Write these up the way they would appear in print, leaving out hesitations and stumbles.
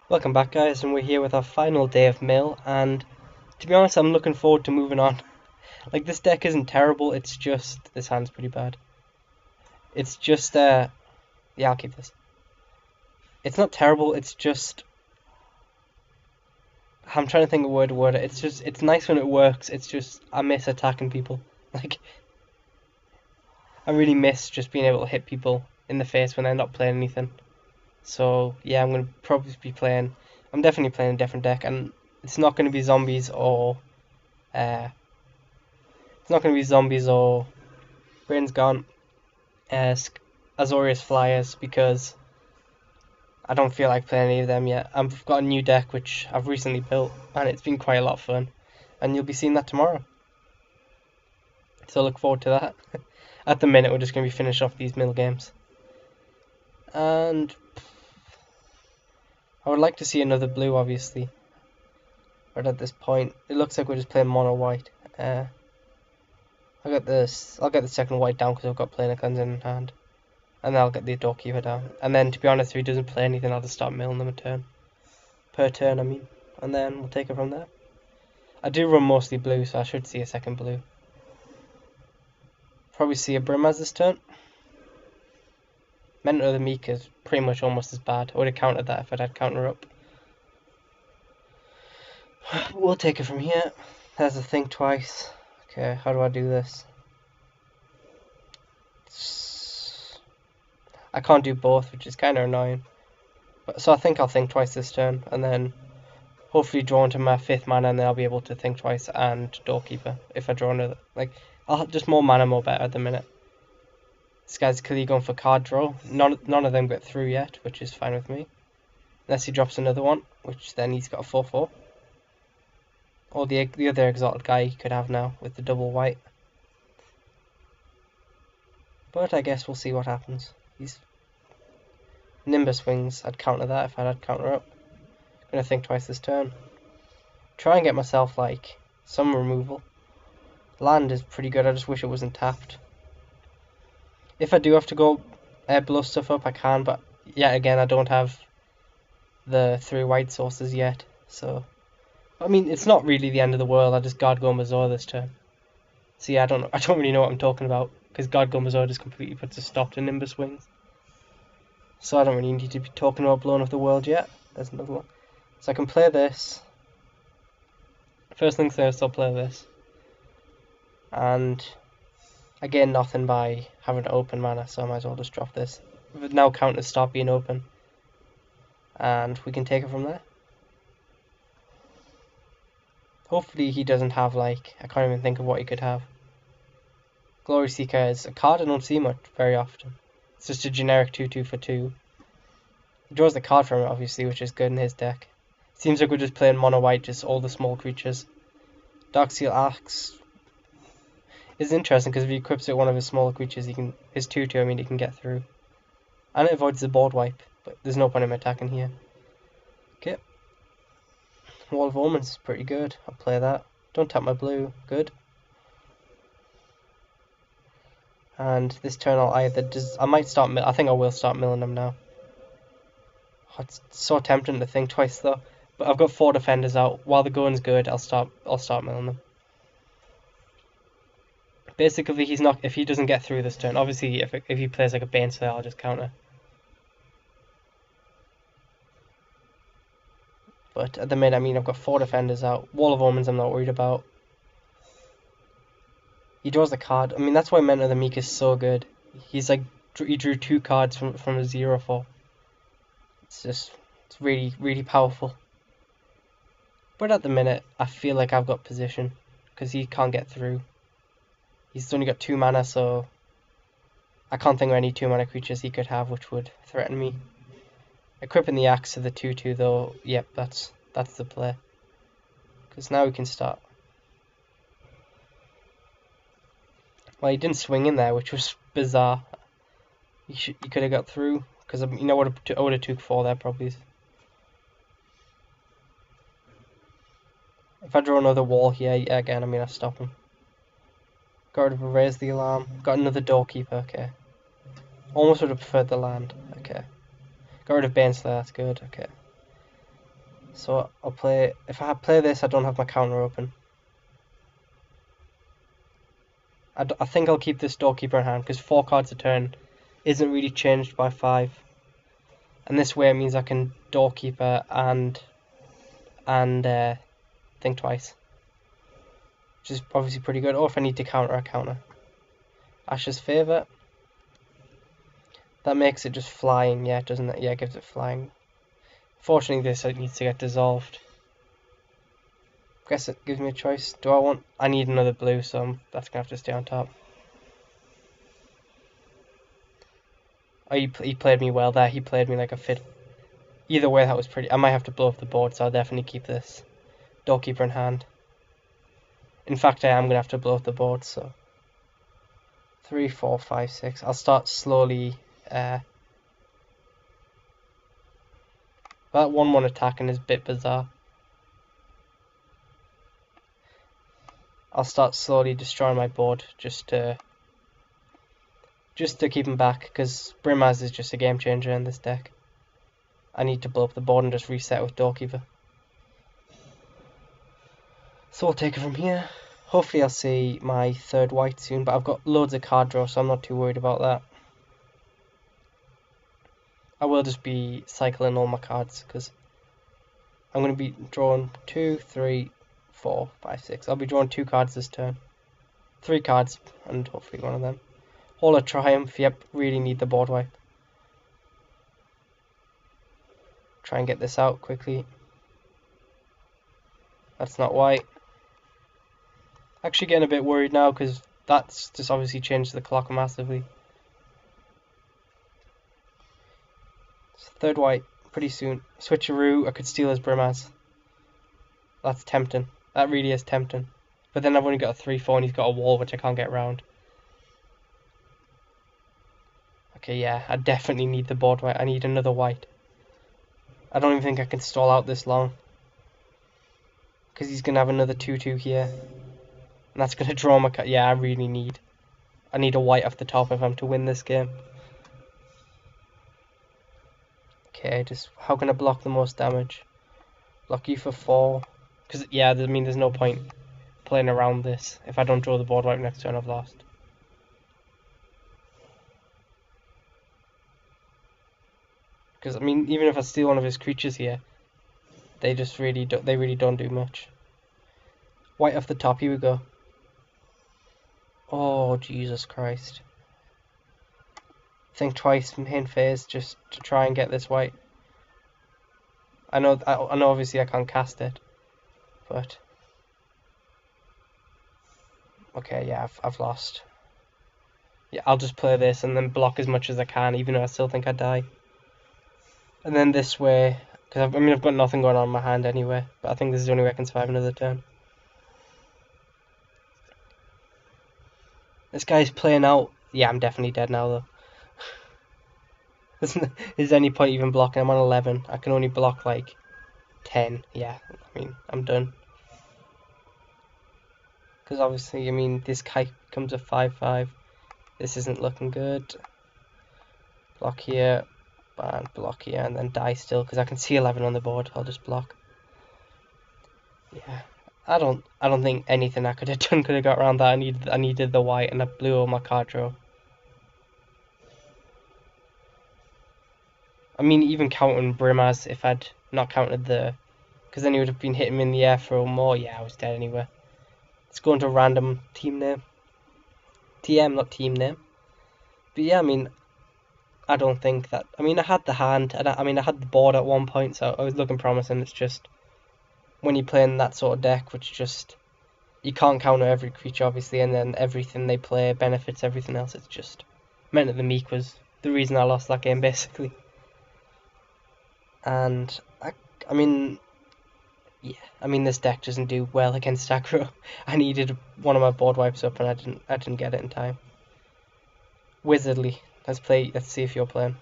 Welcome back, guys, and we're here with our final day of Mill. And to be honest, I'm looking forward to moving on. Like, this deck isn't terrible, it's just this hand's pretty bad. It's just yeah, I'll keep this. It's not terrible, it's just I'm trying to think of a word to word it. It's nice when it works, it's just I miss attacking people. Like, I really miss just being able to hit people in the face when they're not playing anything. So yeah, I'm definitely playing a different deck, and it's not gonna be zombies or uh it's not going to be zombies or Brain's Gone as Azorius Flyers because I don't feel like playing any of them yet. I've got a new deck which I've recently built and it's been quite a lot of fun, and you'll be seeing that tomorrow. So look forward to that. At the minute, we're just going to be finished off these middle games, and I would like to see another blue, obviously. But at this point, it looks like we're just playing mono white. I'll get the second white down because I've got Planar Cleanser in hand. And then I'll get the Doorkeeper down. And then, to be honest, if he doesn't play anything, I'll just start milling them a turn. Per turn, I mean. And then we'll take it from there. I do run mostly blue, so I should see a second blue. Probably see a Brimaz this turn. Mentor of the Meek is pretty much almost as bad. I would have countered that if I'd had counter up. We'll take it from here. There's a think twice. Okay, how do I do this? I can't do both, which is kind of annoying. So I think I'll think twice this turn, and then hopefully draw into my 5th mana, and then I'll be able to think twice and Doorkeeper if I draw another. Like, I'll have just more mana, more better at the minute. This guy's clearly going for card draw. None of them get through yet, which is fine with me. Unless he drops another one, which then he's got a 4/4. Or the other exalted guy he could have now with the double white. But I guess we'll see what happens. He's Nimbus Wings. I'd counter that if I had counter up. Gonna think twice this turn. Try and get myself like some removal. Land is pretty good. I just wish it wasn't tapped. If I do have to go blow stuff up, I can. But yet again, I don't have the 3 white sources yet. So I mean, it's not really the end of the world. I just God Mazor this turn. So yeah, I don't really know what I'm talking about because God Mazor just completely puts a stop to Nimbus Wings. So I don't really need to be talking about blowing up the world yet. There's another one. So I can play this. First things first, I'll play this. And I gain nothing by having to open mana, so I might as well just drop this. Now counters stop being open. And we can take it from there. Hopefully he doesn't have like, I can't even think of what he could have. Glory Seeker is a card I don't see much very often. It's just a generic 2/2 for 2. He draws the card from it, obviously, which is good in his deck. Seems like we're just playing mono white, just all the small creatures. Darksteel Axe is interesting because if he equips it with one of his smaller creatures, his 2/2, I mean, he can get through. And it avoids the board wipe, but there's no point in him attacking here. Okay. Wall of Omens is pretty good. I'll play that. Don't tap my blue. Good. And this turn I might start. I think I will start milling them now. Oh, it's so tempting to think twice though. But I've got 4 defenders out. While the gun's good, I'll start milling them. Basically, if he doesn't get through this turn, obviously if he plays like a Baneslayer, I'll just counter. But at the minute, I mean, I've got 4 defenders out. Wall of Omens, I'm not worried about. He draws the card. I mean, that's why Mentor of the Meek is so good. He's like, he drew 2 cards from a 0/4. It's really, really powerful. But at the minute, I feel like I've got position because he can't get through. He's only got 2 mana, so I can't think of any 2 mana creatures he could have which would threaten me. Equipping the axe to the 2/2 though, yep, that's the play. Because now we can start. Well, he didn't swing in there, which was bizarre. He could have got through, because I would have took 4 there probably. If I draw another wall here, yeah, again, I mean, I stop him. Got rid of a Raise the Alarm. Got another Doorkeeper, okay. Almost would have preferred the land, okay. Got rid of Baneslayer, that's good, okay. So I'll play, if I play this, I don't have my counter open. I think I'll keep this Doorkeeper in hand, because 4 cards a turn isn't really changed by 5. And this way it means I can Doorkeeper and think twice. Which is obviously pretty good. Or if I need to counter, I counter. Ash's Favour. That makes it just flying, yeah, doesn't it? Yeah, it gives it flying. Fortunately, this needs to get dissolved. Guess it gives me a choice. Do I want... I need another blue, so that's going to have to stay on top. Oh, he played me well there. He played me like a fit. Either way, that was pretty... I might have to blow up the board, so I'll definitely keep this Doorkeeper in hand. In fact, I am going to have to blow up the board, so... 3, 4, 5, 6. I'll start slowly... that 1/1 attacking is a bit bizarre. I'll start slowly destroying my board just to keep him back, because Brimaz is just a game changer in this deck. I need to blow up the board and just reset with Doorkeeper. So we'll take it from here. Hopefully I'll see my 3rd white soon, but I've got loads of card draw, so I'm not too worried about that. I will just be cycling all my cards, because I'm going to be drawing 2, 3, 4, 5, 6. I'll be drawing 2 cards this turn. 3 cards, and hopefully one of them. Hall of Triumph, yep, really need the board wipe. Try and get this out quickly. That's not white. Actually getting a bit worried now, because that's just obviously changed the clock massively. So 3rd white, pretty soon. Switcheroo, I could steal his Brimaz. That's tempting. That really is tempting. But then I've only got a 3/4 and he's got a wall which I can't get around. Okay, yeah, I definitely need the board white. I need another white. I don't even think I can stall out this long. Because he's going to have another 2/2 here. And that's going to draw my card. Yeah, I need a white off the top if I'm to win this game. Okay, just how can I block the most damage? Block you for 4. Because, yeah, I mean, there's no point playing around this. If I don't draw the board wipe next turn, I've lost. Because, I mean, even if I steal one of his creatures here, they just really don't do much. White off the top, here we go. Oh, Jesus Christ. Think twice, main phase, just to try and get this white. I know obviously I can't cast it, but... Okay, yeah, I've lost. Yeah, I'll just play this and then block as much as I can, even though I still think I die. And then this way, because I've got nothing going on in my hand anyway, but I think this is the only way I can survive another turn. This guy's playing out. Yeah, I'm definitely dead now though. Is there any point even blocking? I'm on 11. I can only block like 10. Yeah, I mean, I'm done. Because obviously, I mean, this kite comes a 5/5. This isn't looking good. Block here, and block here, and then die still, because I can see 11 on the board. I'll just block. Yeah, I don't think anything I could have done could have got around that. I needed the white, and I blew all my card draw. I mean, even counting Brimaz, if I'd not counted the... Because then he would have been hitting me in the air for more. Yeah, I was dead anyway. Let's go into random team name. TM, not team name. But yeah, I mean, I don't think that... I mean, I had the hand, and I had the board at one point, so I was looking promising. It's just... When you're playing that sort of deck, which just... You can't counter every creature, obviously, and then everything they play benefits everything else. It's just... meant that the Meek was the reason I lost that game, basically. And, I mean... Yeah, I mean, this deck doesn't do well against aggro. I needed one of my board wipes up, and I didn't get it in time. Wizardly. Let's see if you're playing.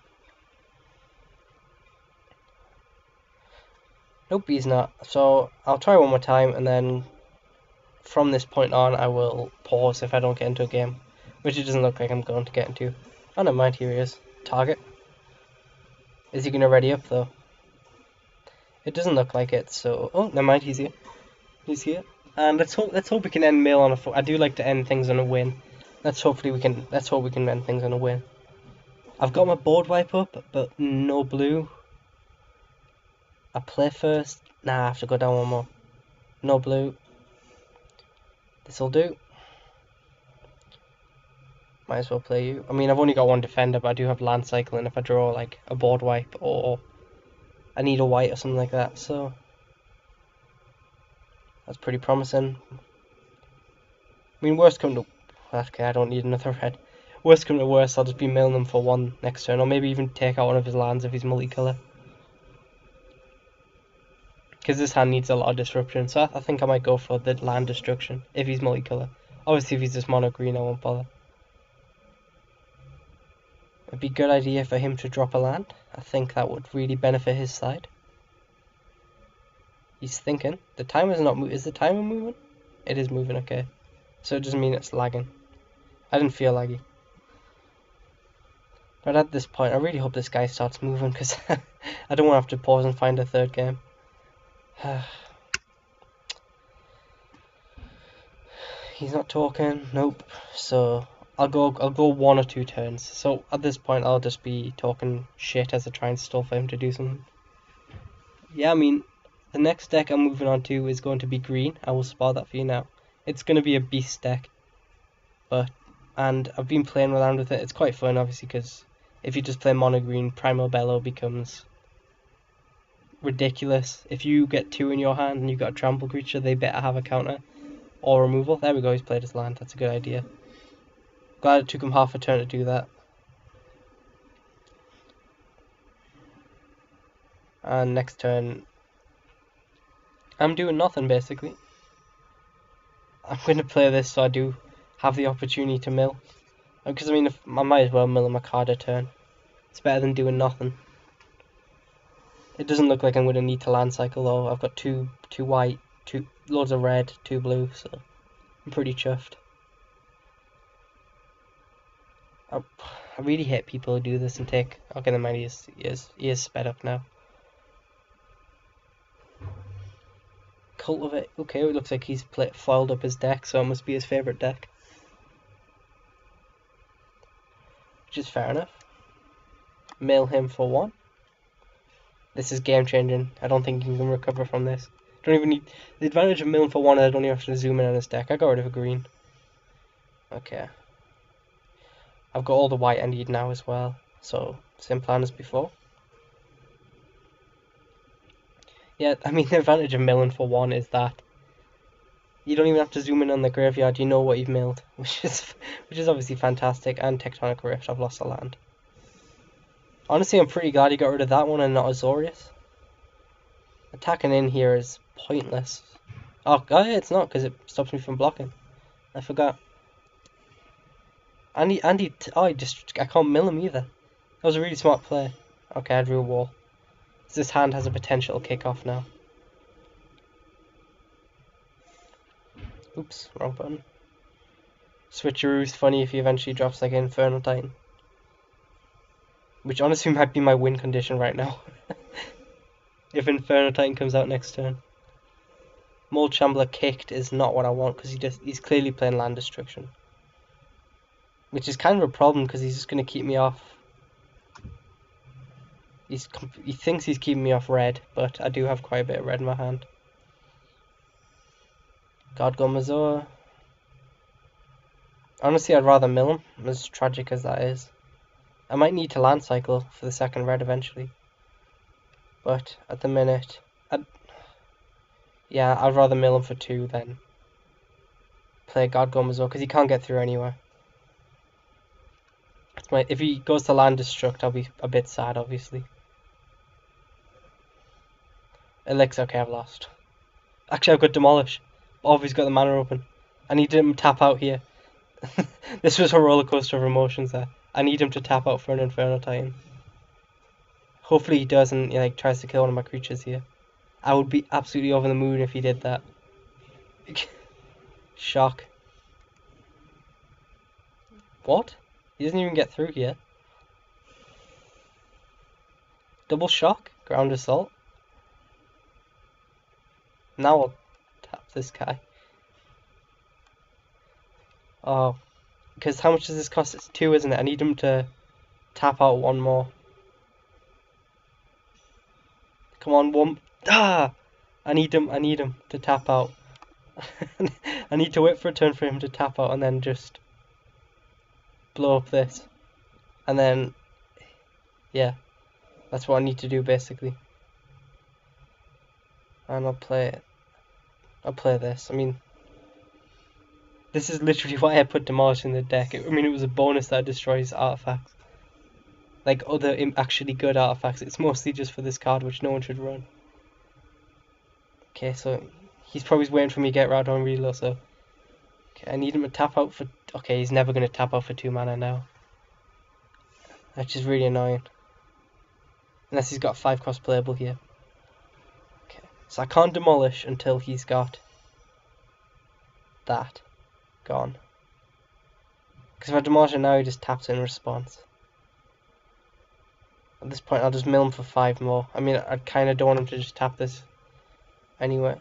Nope, he's not. So, I'll try one more time, and then from this point on, I will pause if I don't get into a game. Which it doesn't look like I'm going to get into. Oh, never mind, here he is. Target. Is he going to ready up, though? It doesn't look like it, so... Oh, never mind, he's here. He's here. And let's hope we can end Mill on a... I do like to end things on a win. Let's hope we can end things on a win. I've got my board wipe up, but no blue. I play first. Nah, I have to go down one more. No blue. This'll do. Might as well play you. I mean, I've only got one defender, but I do have land cycle, and if I draw like a board wipe or I need a white or something like that, so that's pretty promising. I mean, worst come to... Okay, I don't need another red. Worst come to worst, I'll just be milling them for one next turn, or maybe even take out one of his lands if he's multicolour. Because this hand needs a lot of disruption, so I think I might go for the land destruction if he's multicolour. Obviously, if he's just mono green, I won't bother. It'd be a good idea for him to drop a land. I think that would really benefit his side. He's thinking. The timer's not moving. Is the timer moving? It is moving, okay. So it doesn't mean it's lagging. I didn't feel laggy. But at this point, I really hope this guy starts moving, because I don't want to have to pause and find a third game. He's not talking. Nope. So I'll go 1 or 2 turns. So at this point, I'll just be talking shit as I try and stall for him to do something. Yeah, I mean, the next deck I'm moving on to is going to be green. I will spell that for you now. It's going to be a beast deck. And I've been playing around with it. It's quite fun, obviously, because if you just play mono green, Primal Bellow becomes ridiculous. If you get 2 in your hand and you've got a trample creature, they better have a counter or removal. There we go, he's played his land. That's a good idea. Glad it took him half a turn to do that. And next turn, I'm doing nothing, basically. I'm going to play this so I do have the opportunity to mill. Because, I mean, I might as well mill him a card a turn. It's better than doing nothing. It doesn't look like I'm going to need to land cycle, though. I've got two white, loads of red, 2 blue, so I'm pretty chuffed. I really hate people who do this and take... Okay, never mind, he is sped up now. Cultivate. Okay, it looks like he's foiled up his deck, so it must be his favourite deck. Which is fair enough. Mill him for 1. This is game changing. I don't think he can recover from this. Don't even need... The advantage of milling for 1 is I don't even have to zoom in on his deck. I got rid of a green. Okay. I've got all the white I need now as well. So, same plan as before. Yeah, I mean, the advantage of milling for 1 is that you don't even have to zoom in on the graveyard. You know what you've milled, which is obviously fantastic. And Tectonic Rift, I've lost a land. Honestly, I'm pretty glad he got rid of that one and not Azorius. Attacking in here is pointless. Oh, yeah, it's not, because it stops me from blocking. I forgot. I can't mill him either. That was a really smart play. Okay, I drew a wall. This hand has a potential kick off now. Oops, wrong button. Switcheroo's funny if he eventually drops like an Infernal Titan. Which honestly might be my win condition right now. If Infernal Titan comes out next turn. Mold Shambler kicked is not what I want, because he's clearly playing land destruction. Which is kind of a problem, because he's just going to keep me off. He thinks he's keeping me off red, but I do have quite a bit of red in my hand. Godgone Mazoa. Honestly, I'd rather mill him, as tragic as that is. I might need to land cycle for the second red eventually. But at the minute, I'd rather mill him for 2 than play Godgone Mazoa, because he can't get through anywhere. If he goes to land destruct, I'll be a bit sad, obviously. Elixir, okay, I've lost. Actually, I've got Demolish. Oh, he's got the mana open. I need him to tap out here. This was a roller coaster of emotions there. I need him to tap out for an Infernal Titan. Hopefully he doesn't, like, tries to kill one of my creatures here. I would be absolutely over the moon if he did that. Shock. What? He doesn't even get through here. Double shock? Ground assault? Now I'll tap this guy. Oh, because how much does this cost? It's 2, isn't it? I need him to tap out one more. Come on, one. Ah! I need him to tap out. I need to wait for a turn for him to tap out and then just blow up this. And then, yeah, that's what I need to do basically. And I'll play this. I mean, this is literally why I put Demolish in the deck. I mean, it was a bonus that destroys artifacts. Like other actually good artifacts. It's mostly just for this card, which no one should run. Okay, so he's probably waiting for me to get Radon Reload, so... Okay, I need him to tap out for... Okay, he's never going to tap out for 2 mana now. That's just really annoying. Unless he's got 5 cost playable here. Okay, so I can't Demolish until he's got... that. Gone. Because if I Demolish it now, he just taps in response. At this point, I'll just mill him for 5 more. I mean, I kind of don't want him to just tap this anyway.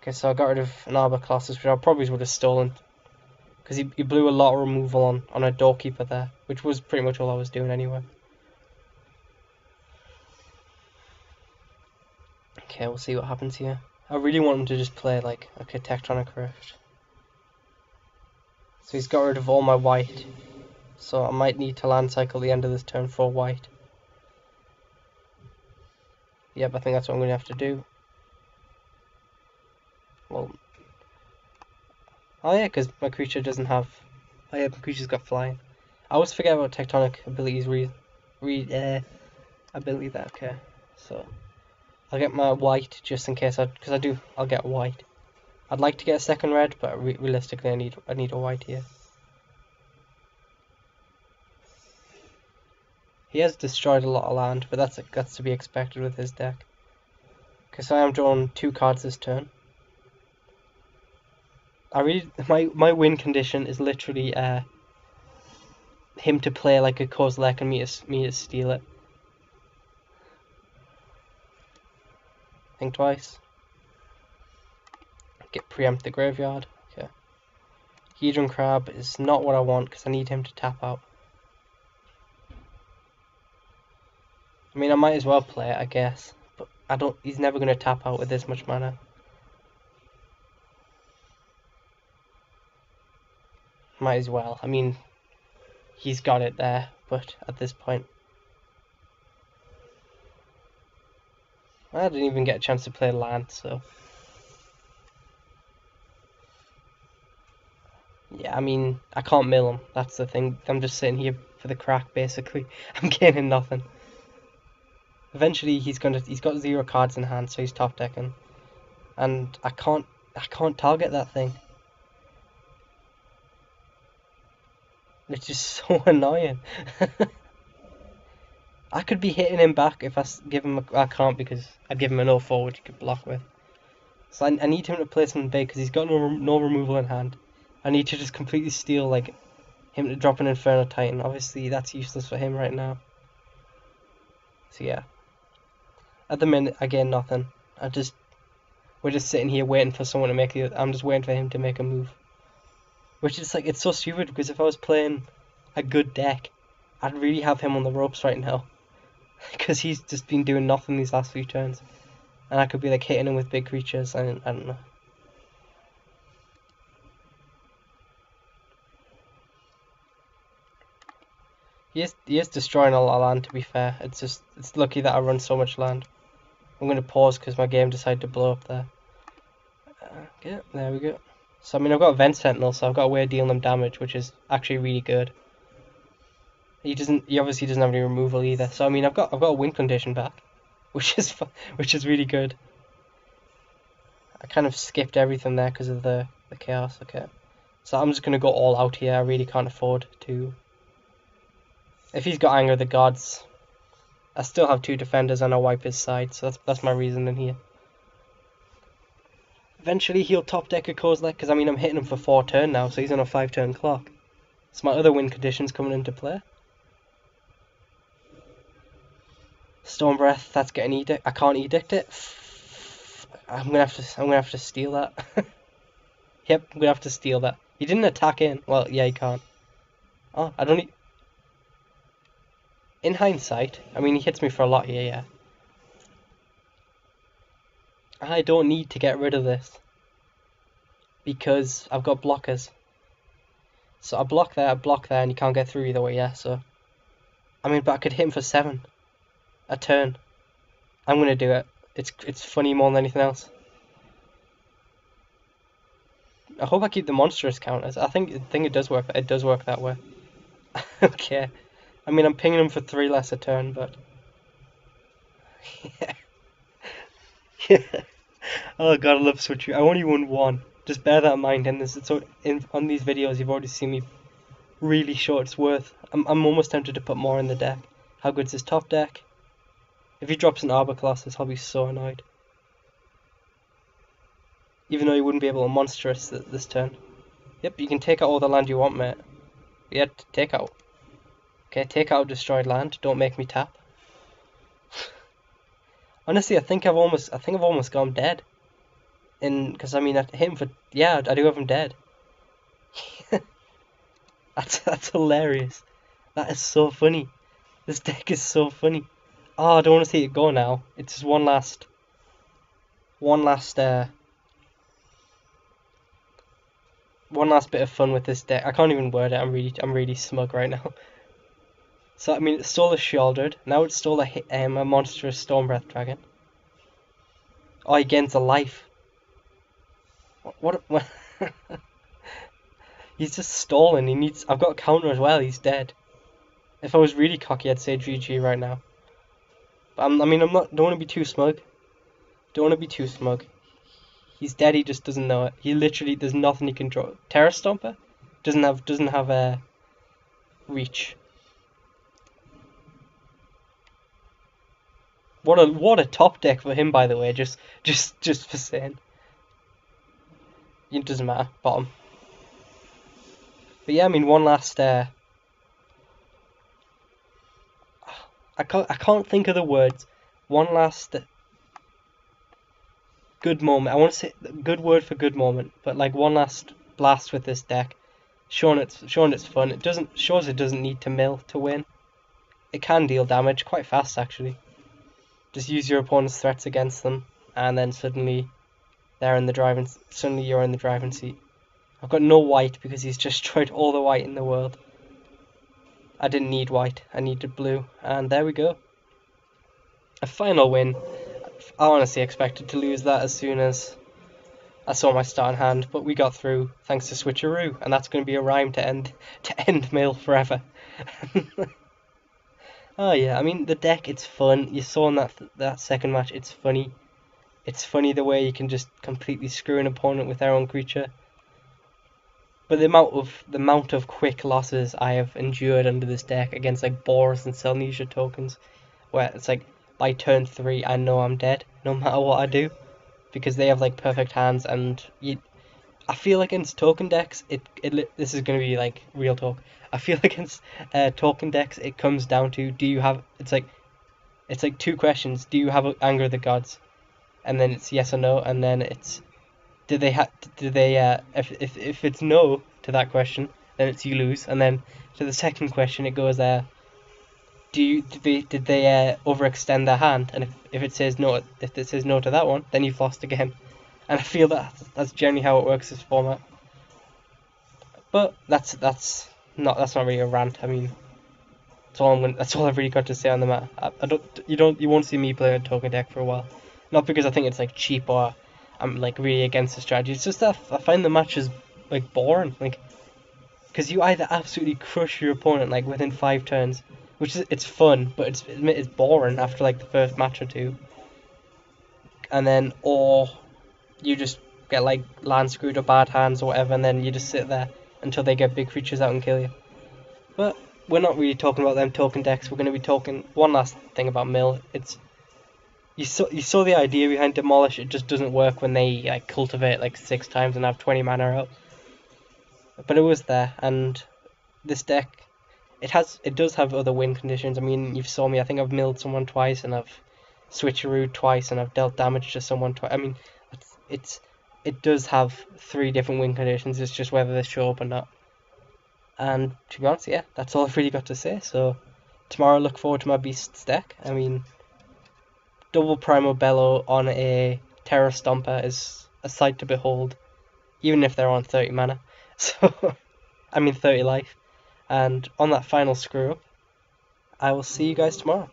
Okay, so I got rid of an Arbor Colossus, which I probably would have stolen. Because he blew a lot of removal on a Doorkeeper there, which was pretty much all I was doing anyway. Okay, we'll see what happens here. I really want him to just play like a Tectonic Rift. So he's got rid of all my white. So I might need to land cycle the end of this turn for white. Yep, I think that's what I'm going to have to do. Well, oh yeah, because my creature doesn't have... Oh yeah, my creature's got flying. I always forget about Tectonic abilities ability there, okay. So, I'll get my white just in case because I'll get white. I'd like to get a second red, but realistically I need a white here. He has destroyed a lot of land, but that's to be expected with his deck. Okay, so I am drawing 2 cards this turn. My win condition is literally him to play like a Kozilek and me to steal it. Think twice. Get preempt the graveyard. Okay. Hedron Crab is not what I want because I need him to tap out. I mean, I might as well play it, I guess, but he's never going to tap out with this much mana. Might as well. I mean, he's got it there, but at this point, I didn't even get a chance to play land, so yeah, I mean, I can't mill him. That's the thing. I'm just sitting here for the crack, basically. I'm gaining nothing. Eventually, he's got 0 cards in hand, so he's top decking, and I can't target that thing. It's just so annoying. I could be hitting him back if I give him I can't because I'd give him an 0-4 which he could block with. So I need him to play something big because he's got no removal in hand. I need to just completely steal like him to drop an Inferno Titan. Obviously that's useless for him right now. So yeah. At the minute I gain nothing. We're just sitting here waiting for someone to make I'm just waiting for him to make a move. Which is like, it's so stupid because if I was playing a good deck, I'd really have him on the ropes right now. Because he's just been doing nothing these last few turns. And I could be like hitting him with big creatures, and I don't know. He is destroying a lot of land, to be fair. It's lucky that I run so much land. I'm going to pause because my game decided to blow up there. Okay, there we go. So I mean, I've got a Vent Sentinel, so I've got a way of dealing them damage, which is actually really good. He obviously doesn't have any removal either. So I mean, I've got a win condition back, which is really good. I kind of skipped everything there because of the chaos. Okay, so I'm just gonna go all out here. I really can't afford to. If he's got Anger of the Gods, I still have 2 defenders and I'll wipe his side. So that's my reasoning here. Eventually he'll top deck a Kozilek because I mean I'm hitting him for 4 turn now, so he's on a 5 turn clock. So my other win condition's coming into play. Storm Breath, that's getting edict. I can't edict it. I'm gonna have to steal that. Yep, I'm gonna have to steal that. He didn't attack in. Well, yeah, he can't. Oh, I don't. In hindsight, I mean, he hits me for a lot here. Yeah. I don't need to get rid of this because I've got blockers. So I block there, and you can't get through either way. Yeah. So I mean, but I could hit him for 7 a turn. I'm gonna do it. It's funny more than anything else. I hope I keep the monstrous counters. I think it does work. It does work that way. Okay. I mean, I'm pinging him for 3 less a turn, but yeah. Yeah. Oh god, I love switching. I only won 1. Just bear that in mind. And this, so on these videos, you've already seen me really show its worth. I'm almost tempted to put more in the deck. How good's his top deck? If he drops an Arbor Colossus, I'll be so annoyed. Even though he wouldn't be able to monstrous this turn. Yep, you can take out all the land you want, mate. Yeah, take out. Okay, take out destroyed land. Don't make me tap. Honestly, I think I've almost gone dead. Because I mean, I hit him for, yeah, I do have him dead. That's hilarious. That is so funny. This deck is so funny. Oh, I don't want to see it go now. It's just one last bit of fun with this deck. I can't even word it. I'm really smug right now. So I mean, it stole a Sheoldred. Now it stole a monstrous Stormbreath Dragon. Oh, he gains a life. What? He's just stolen. He needs. I've got a counter as well. He's dead. If I was really cocky, I'd say GG right now. But I mean, don't want to be too smug. Don't want to be too smug. He's dead. He just doesn't know it. He literally, there's nothing he can draw. Terra Stomper doesn't have a reach. What a top deck for him, by the way. Just for saying. It doesn't matter. Bottom. But yeah, I mean, one last. I can't think of the words. One last good moment. I want to say good word for good moment, but like one last blast with this deck, showing it's fun. It doesn't need to mill to win. It can deal damage quite fast actually. Just use your opponent's threats against them, and then suddenly you're in the driving seat. I've got no white because he's just destroyed all the white in the world. I didn't need white, I needed blue, and there we go. A final win. I honestly expected to lose that as soon as I saw my starting hand, but we got through thanks to Switcheroo, and that's going to be a rhyme to end Mill forever. Oh yeah, I mean the deck, it's fun. You saw in that second match, it's funny. It's funny the way you can just completely screw an opponent with their own creature. But the amount of quick losses I have endured under this deck against like Boros and Selnesia tokens, where it's like by turn 3 I know I'm dead no matter what I do, because they have like perfect hands, and I feel like against token decks this is gonna be like real talk. I feel like against token decks it comes down to it's like 2 questions. Do you have Anger of the Gods? And then it's yes or no, and then it's if it's no to that question, then it's you lose, and then to the second question it goes did they overextend their hand, and if it says no to that one, then you've lost again. And I feel that's generally how it works, this format. But that's not really a rant. I mean, that's all I've really got to say on the matter. You won't see me play a token deck for a while. Not because I think it's like cheap or I'm like really against the strategy. It's just that I find the matches like boring. Like, because you either absolutely crush your opponent like within 5 turns, which it's fun, but it's boring after like the first match or 2. And then, or you just get like land screwed or bad hands or whatever, and then you just sit there until they get big creatures out and kill you. But we're not really talking about them token decks. We're going to be talking one last thing about Mill. You saw the idea behind Demolish. It just doesn't work when they like cultivate like 6 times and have 20 mana out. But it was there, and this deck, it does have other win conditions. I mean, you've saw me. I think I've milled someone twice, and I've switcheroo twice and I've dealt damage to someone twice. I mean, it does have 3 different win conditions. It's just whether they show up or not. And to be honest, yeah, that's all I've really got to say. So tomorrow, look forward to my beasts deck. I mean, double Primo Bello on a Terror Stomper is a sight to behold, even if they're on 30 mana. So, I mean 30 life. And on that final screw up, I will see you guys tomorrow.